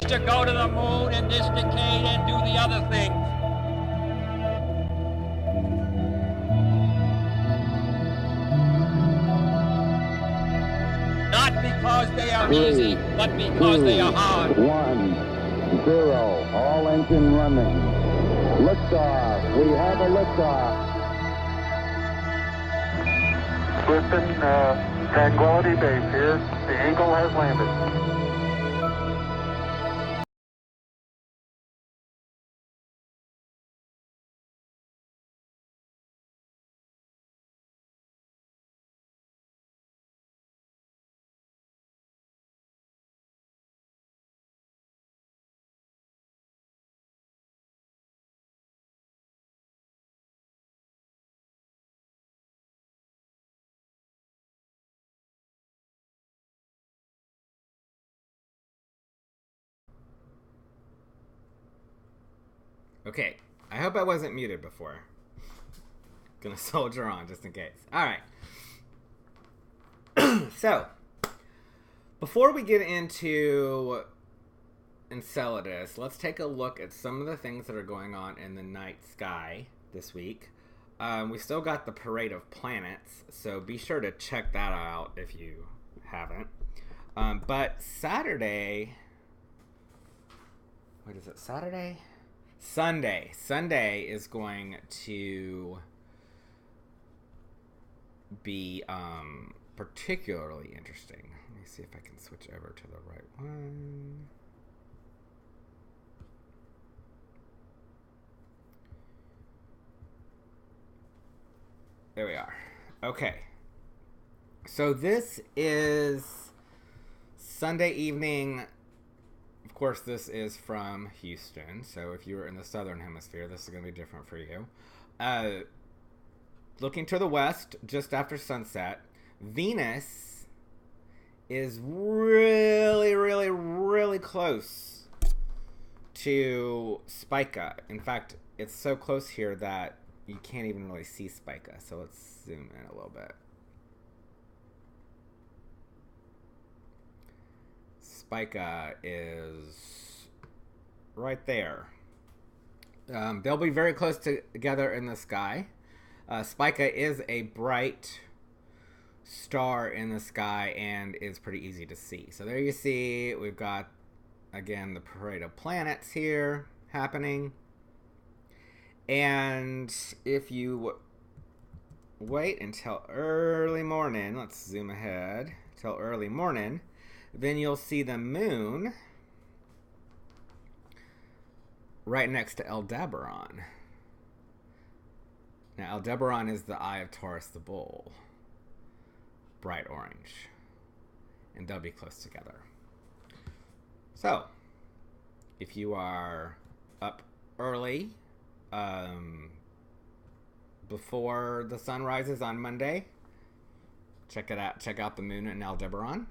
used to go to the moon in this decade and do the other things. Not because they are easy, but because they are hard. 1, 0, all engine running. Liftoff. We have a liftoff. Houston, Tranquility Base here. The Eagle has landed. Okay, I hope I wasn't muted before. Gonna soldier on just in case. Alright. So, before we get into Enceladus, let's take a look at some of the things that are going on in the night sky this week. We still got the Parade of Planets, so be sure to check that out if you haven't. But Saturday... What is it? Saturday? Sunday is going to be particularly interesting. Let me see if I can switch over to the right one. There we are. Okay. So this is Sunday evening. Of course, this is from Houston, so if you're in the southern hemisphere, this is going to be different for you. Looking to the west, just after sunset, Venus is really, really, really close to Spica. In fact, it's so close here that you can't even really see Spica, so let's zoom in a little bit. Spica is right there. They'll be very close together in the sky. Spica is a bright star in the sky and is pretty easy to see. So there you see, we've got, again, the Parade of Planets here happening. And if you wait until early morning, let's zoom ahead, till early morning, then you'll see the moon right next to Aldebaran. Now, Aldebaran is the eye of Taurus the bull. Bright orange. And they'll be close together. So, if you are up early, before the sun rises on Monday, check it out. Check out the moon in Aldebaran.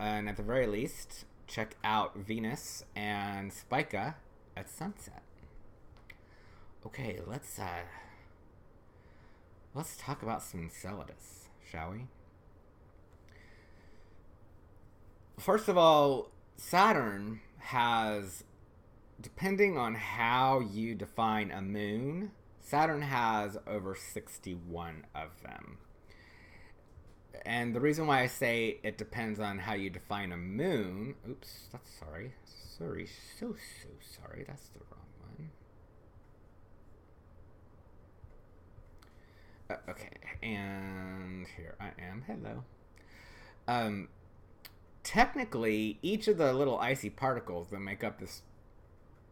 And at the very least, check out Venus and Spica at sunset. Okay, let's talk about some Enceladus, shall we? First of all, Saturn has, depending on how you define a moon, Saturn has over 61 of them. And the reason why I say it depends on how you define a moon... Oops, that's sorry. Sorry, so sorry. That's the wrong one. Okay, and here I am. Hello. Technically, each of the little icy particles that make up this...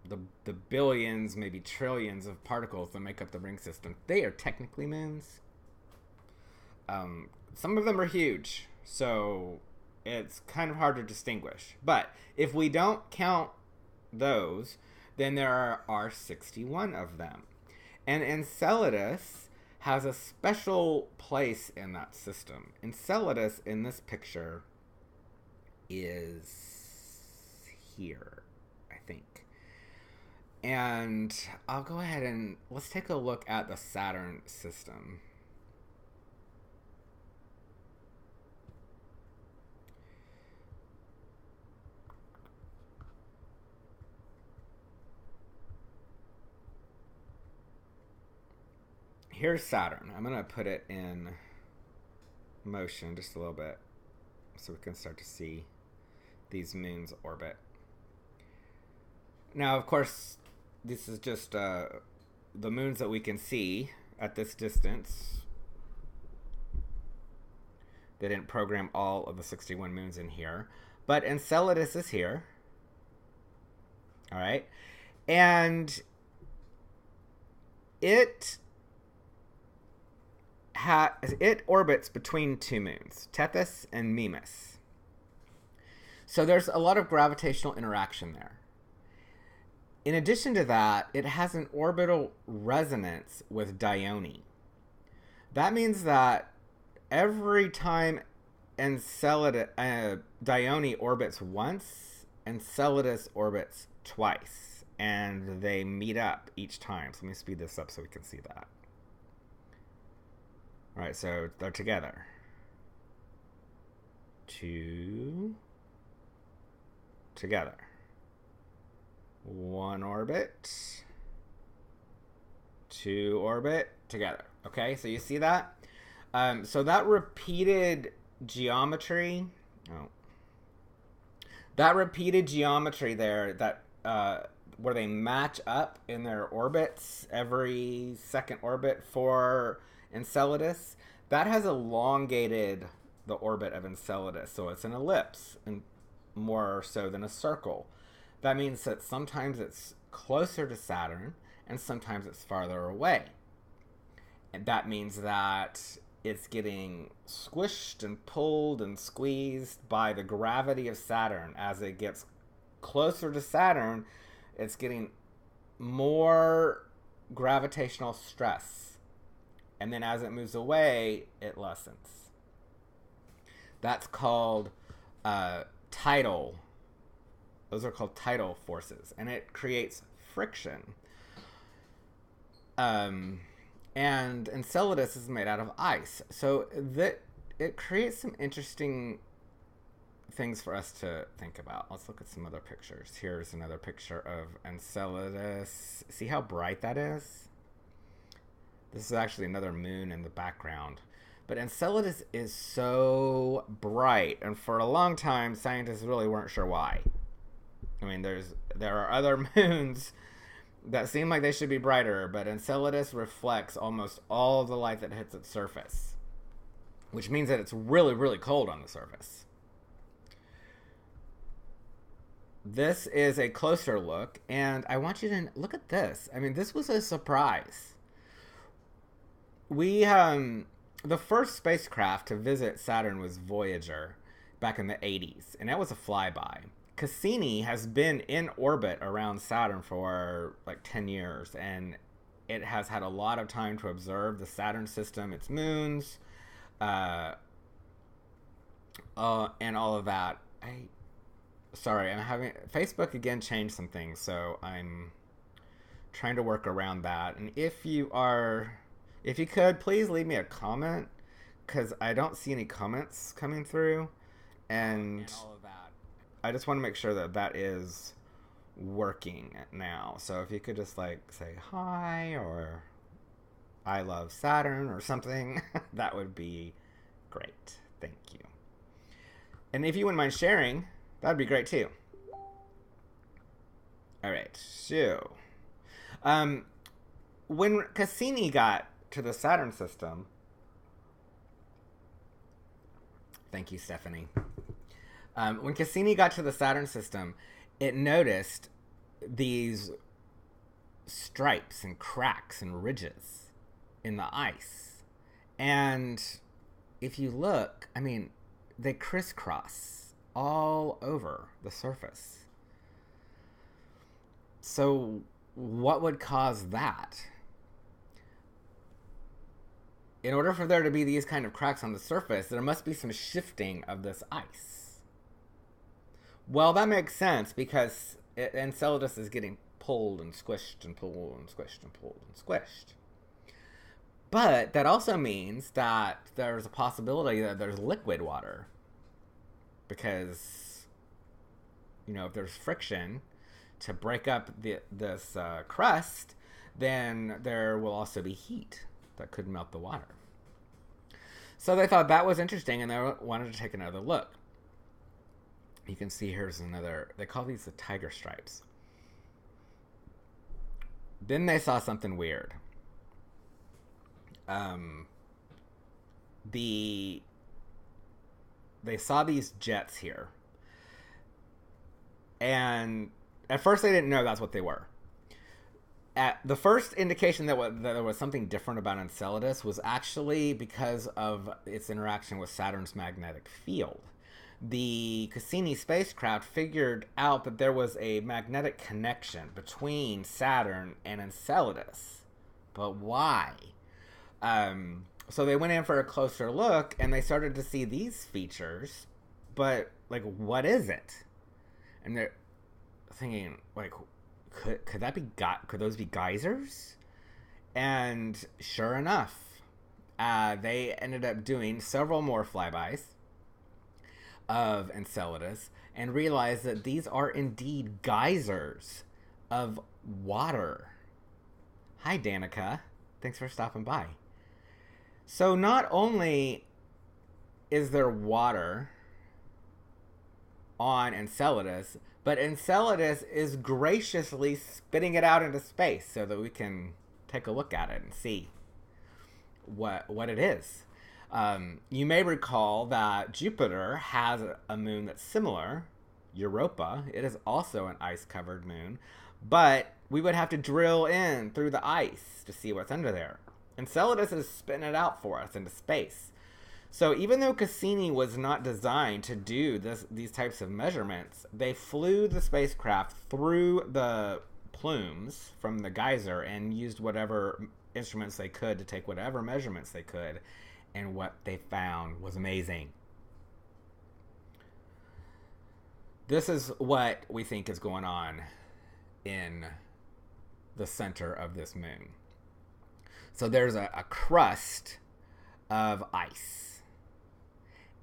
The billions, maybe trillions of particles that make up the ring system, they are technically moons. Some of them are huge, so it's kind of hard to distinguish. But if we don't count those, then there are 61 of them. And Enceladus has a special place in that system. Enceladus, in this picture, is here, I think. And I'll go ahead and let's take a look at the Saturn system. here's Saturn. I'm going to put it in motion just a little bit so we can start to see these moons orbit. Now, of course, this is just the moons that we can see at this distance. They didn't program all of the 61 moons in here. But Enceladus is here. All right. And it orbits between two moons, Tethys and Mimas. So there's a lot of gravitational interaction there. In addition to that, it has an orbital resonance with Dione. That means that every time Dione orbits once, Enceladus orbits twice, and they meet up each time. So let me speed this up so we can see that. All right, so they're together. 2 together. 1 orbit. 2 orbit together. Okay, so you see that? So that repeated geometry. That repeated geometry there, that where they match up in their orbits every second orbit for Enceladus, that has elongated the orbit of Enceladus, so it's an ellipse, and more so than a circle. That means that sometimes it's closer to Saturn, and sometimes it's farther away. And that means that it's getting squished and pulled and squeezed by the gravity of Saturn. As it gets closer to Saturn, it's getting more gravitational stress. And then as it moves away, it lessens. That's called tidal. Those are called tidal forces. And it creates friction. And Enceladus is made out of ice. So that it creates some interesting things for us to think about. Let's look at some other pictures. Here's another picture of Enceladus. See how bright that is? This is actually another moon in the background. But Enceladus is so bright, and for a long time, scientists really weren't sure why. I mean, there are other moons that seem like they should be brighter, but Enceladus reflects almost all of the light that hits its surface, which means that it's really, really cold on the surface. This is a closer look, and I want you to look at this. I mean, this was a surprise. The first spacecraft to visit Saturn was Voyager back in the 80s, and that was a flyby. Cassini has been in orbit around Saturn for like 10 years, and it has had a lot of time to observe the Saturn system, its moons, and all of that. Facebook again changed some things, so I'm trying to work around that. And if you could, please leave me a comment, because I don't see any comments coming through, and all of that. I just want to make sure that that is working now. So if you could just like say hi or I love Saturn or something, that would be great. Thank you. And if you wouldn't mind sharing, that'd be great too. All right. So, when Cassini got to the Saturn system, thank you, Stephanie. When Cassini got to the Saturn system, it noticed these stripes and cracks and ridges in the ice. And if you look, I mean, they crisscross all over the surface. So what would cause that? In order for there to be these kind of cracks on the surface, there must be some shifting of this ice. Well, that makes sense because Enceladus is getting pulled and squished and pulled and squished and pulled and squished. But that also means that there's a possibility that there's liquid water. Because, if there's friction to break up this crust, then there will also be heat. that could melt the water. So they thought that was interesting, and they wanted to take another look. You can see here's another, they call these the tiger stripes. Then they saw something weird. They saw these jets here. And at first they didn't know that's what they were. At the first indication that there was something different about Enceladus was actually because of its interaction with Saturn's magnetic field. The Cassini spacecraft figured out that there was a magnetic connection between Saturn and Enceladus. But why? So they went in for a closer look, and they started to see these features. But, like, what is it? And they're thinking, like, could that be could those be geysers? And sure enough, they ended up doing several more flybys of Enceladus and realized that these are indeed geysers of water. Hi, Danica. Thanks for stopping by. So not only is there water on Enceladus, but Enceladus is graciously spitting it out into space so that we can take a look at it and see what it is. You may recall that Jupiter has a moon that's similar, Europa. It is also an ice-covered moon, but we would have to drill in through the ice to see what's under there. Enceladus is spitting it out for us into space. So even though Cassini was not designed to do these types of measurements, they flew the spacecraft through the plumes from the geyser and used whatever instruments they could to take whatever measurements they could. And what they found was amazing. This is what we think is going on in the center of this moon. So there's a crust of ice.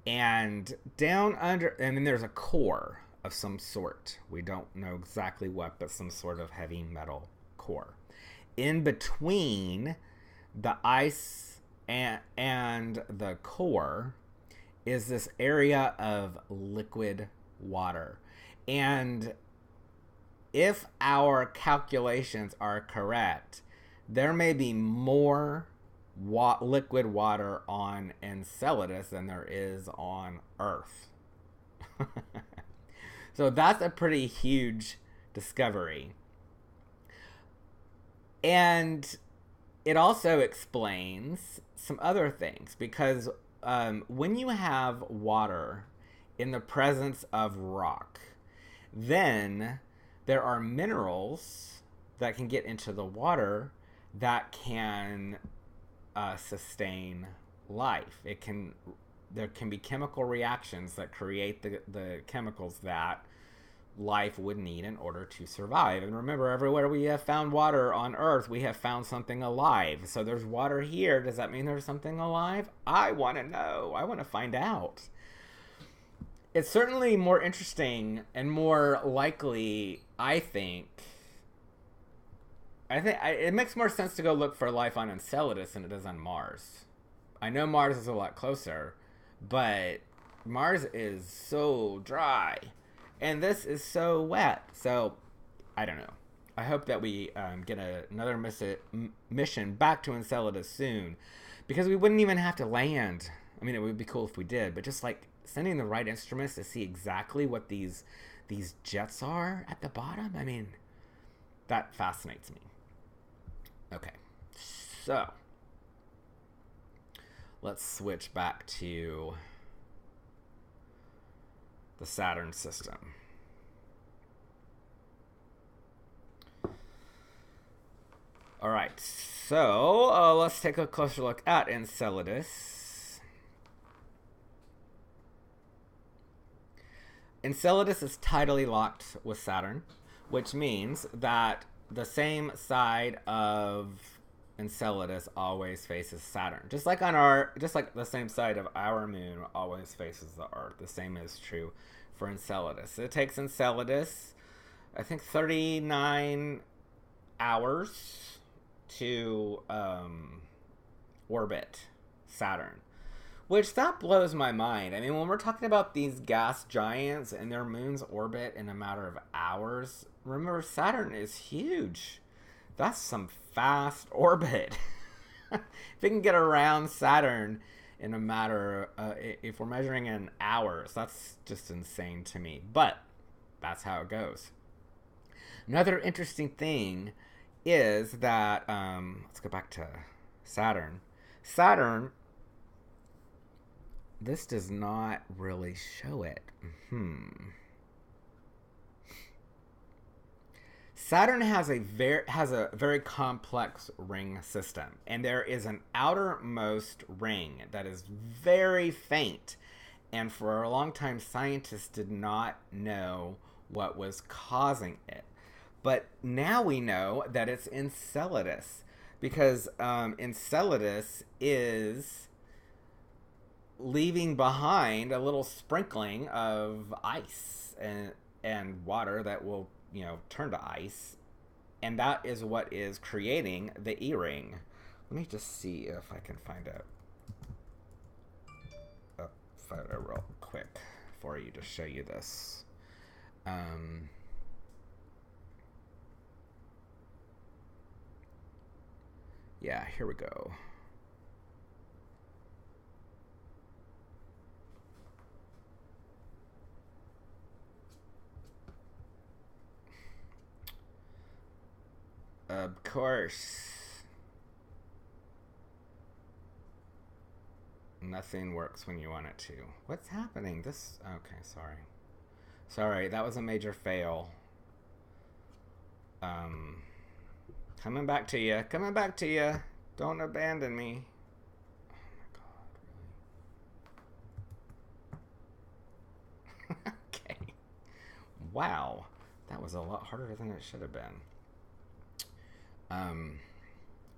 And down under, and then there's a core of some sort. We don't know exactly what, but some sort of heavy metal core. In between the ice and the core is this area of liquid water. And if our calculations are correct, there may be more liquid water on Enceladus than there is on Earth. So that's a pretty huge discovery. And it also explains some other things, because when you have water in the presence of rock, then there are minerals that can get into the water that can sustain life. There can be chemical reactions that create the chemicals that life would need in order to survive. And remember, everywhere we have found water on Earth, we have found something alive. So there's water here. Does that mean there's something alive? I want to know. I want to find out. It's certainly more interesting and more likely, I think it makes more sense to go look for life on Enceladus than it does on Mars. I know Mars is a lot closer, but Mars is so dry, and this is so wet. So, I don't know. I hope that we get another mission back to Enceladus soon, because we wouldn't even have to land. I mean, it would be cool if we did, but just like sending the right instruments to see exactly what these jets are at the bottom, I mean, that fascinates me. Okay, so let's switch back to the Saturn system. All right, so let's take a closer look at Enceladus. Enceladus is tidally locked with Saturn, which means that the same side of Enceladus always faces Saturn. Just like the same side of our moon always faces the Earth. The same is true for Enceladus. It takes Enceladus, I think, 39 hours to orbit Saturn. Which, that blows my mind. I mean, when we're talking about these gas giants and their moons orbit in a matter of hours, remember, Saturn is huge. That's some fast orbit. If we can get around Saturn in a matter, if we're measuring in hours, that's just insane to me. But that's how it goes. Another interesting thing is that, let's go back to Saturn. Saturn, this does not really show it. Saturn has a very complex ring system, and there is an outermost ring that is very faint, and for a long time scientists did not know what was causing it. But now we know that it's Enceladus, because Enceladus is leaving behind a little sprinkling of ice and water that will, turn to ice, and that is what is creating the E-ring. Let me just see if I can find a photo real quick for you to show you this. Yeah, here we go. Of course. Nothing works when you want it to. What's happening? Okay, sorry. Sorry, that was a major fail. Coming back to you. Coming back to you. Don't abandon me. Oh my god, really? Okay. Wow. That was a lot harder than it should have been.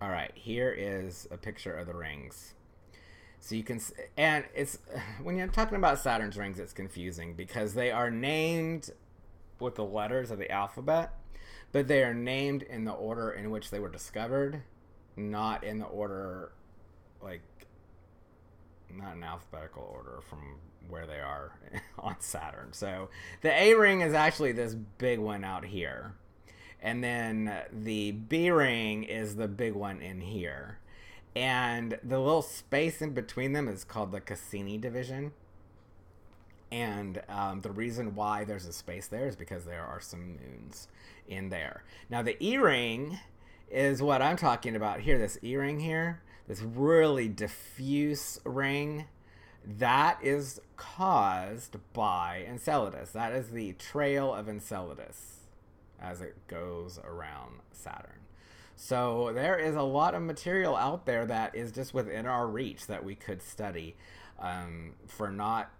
All right, here is a picture of the rings. So you can, and it's, when you're talking about Saturn's rings, it's confusing because they are named with the letters of the alphabet, but they are named in the order in which they were discovered, not in the order, like, not in alphabetical order from where they are on Saturn. So the A ring is actually this big one out here. And then the B ring is the big one in here. And the little space in between them is called the Cassini division. And the reason why there's a space there is because there are some moons in there. Now the E ring is what I'm talking about here. This E ring here, this really diffuse ring, that is caused by Enceladus. That is the trail of Enceladus as it goes around Saturn. So there is a lot of material out there that is just within our reach that we could study for not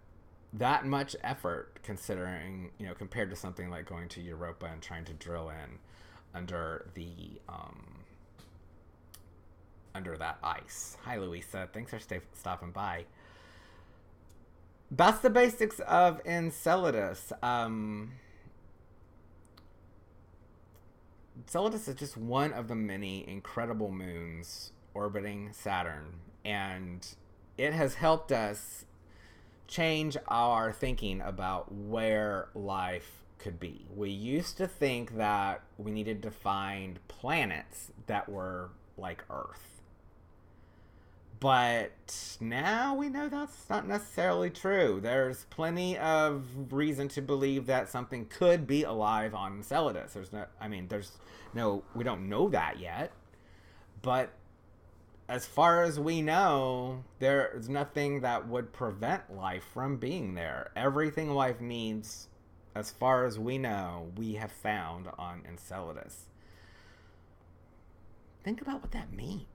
that much effort, considering, compared to something like going to Europa and trying to drill in under the under that ice. Hi, Louisa. Thanks for stopping by. That's the basics of Enceladus. Enceladus is just one of the many incredible moons orbiting Saturn, and it has helped us change our thinking about where life could be. We used to think that we needed to find planets that were like Earth, but now we know that's not necessarily true. There's plenty of reason to believe that something could be alive on Enceladus. We don't know that yet, but as far as we know, there's nothing that would prevent life from being there. Everything life needs, as far as we know, we have found on Enceladus. Think about what that means.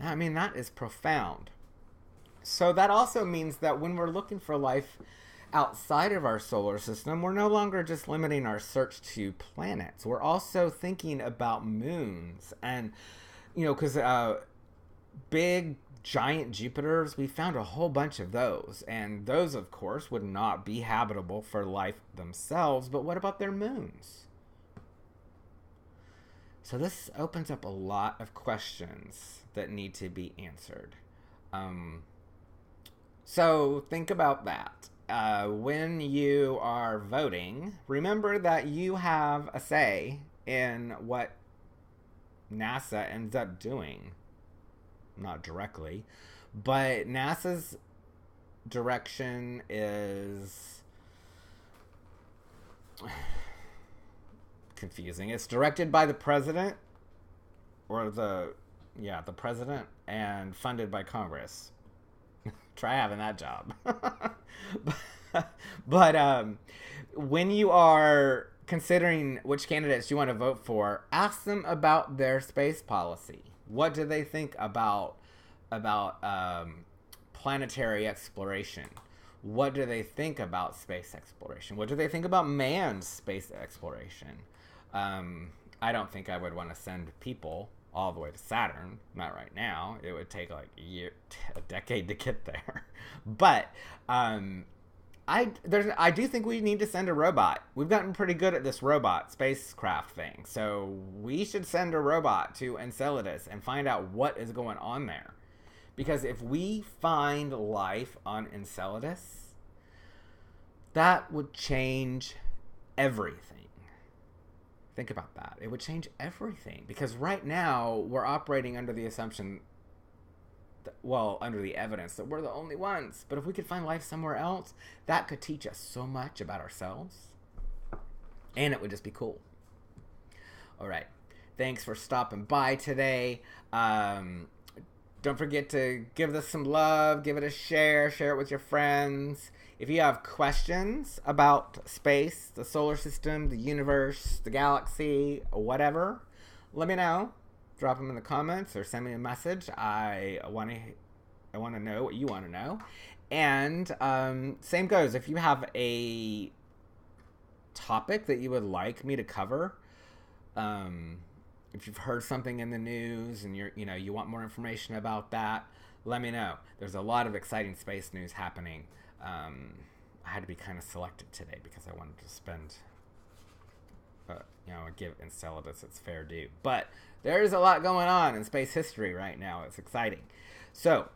I mean, that is profound. So that also means that when we're looking for life outside of our solar system, we're no longer just limiting our search to planets. We're also thinking about moons. And, because big, giant Jupiters, we found a whole bunch of those. And those, of course, would not be habitable for life themselves. But what about their moons? So this opens up a lot of questions that need to be answered. So think about that. When you are voting, remember that you have a say in what NASA ends up doing. Not directly, but NASA's direction is confusing. It's directed by the president, or the president, and funded by Congress. Try having that job. but when you are considering which candidates you want to vote for, ask them about their space policy. What do they think about planetary exploration? What do they think about space exploration? What do they think about manned space exploration? I don't think I would want to send people all the way to Saturn. Not right now. It would take like a decade to get there. But I do think we need to send a robot. We've gotten pretty good at this robot spacecraft thing. So we should send a robot to Enceladus and find out what is going on there. Because if we find life on Enceladus, that would change everything. Think about that. It would change everything. Because right now, we're operating under the assumption, under the evidence that we're the only ones. But if we could find life somewhere else, that could teach us so much about ourselves. And it would just be cool. All right. Thanks for stopping by today. Don't forget to give this some love, give it a share it with your friends. If you have questions about space, the solar system, the universe, the galaxy, whatever, let me know. Drop them in the comments or send me a message. I want to know what you want to know. And same goes. If you have a topic that you would like me to cover, if you've heard something in the news and you want more information about that, let me know. There's a lot of exciting space news happening. I had to be kind of selective today because I wanted to spend, give Enceladus its fair due. But there's a lot going on in space history right now. It's exciting. So,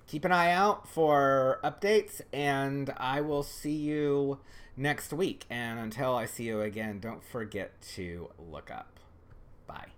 keep an eye out for updates, and I will see you next week. And until I see you again, don't forget to look up. Bye.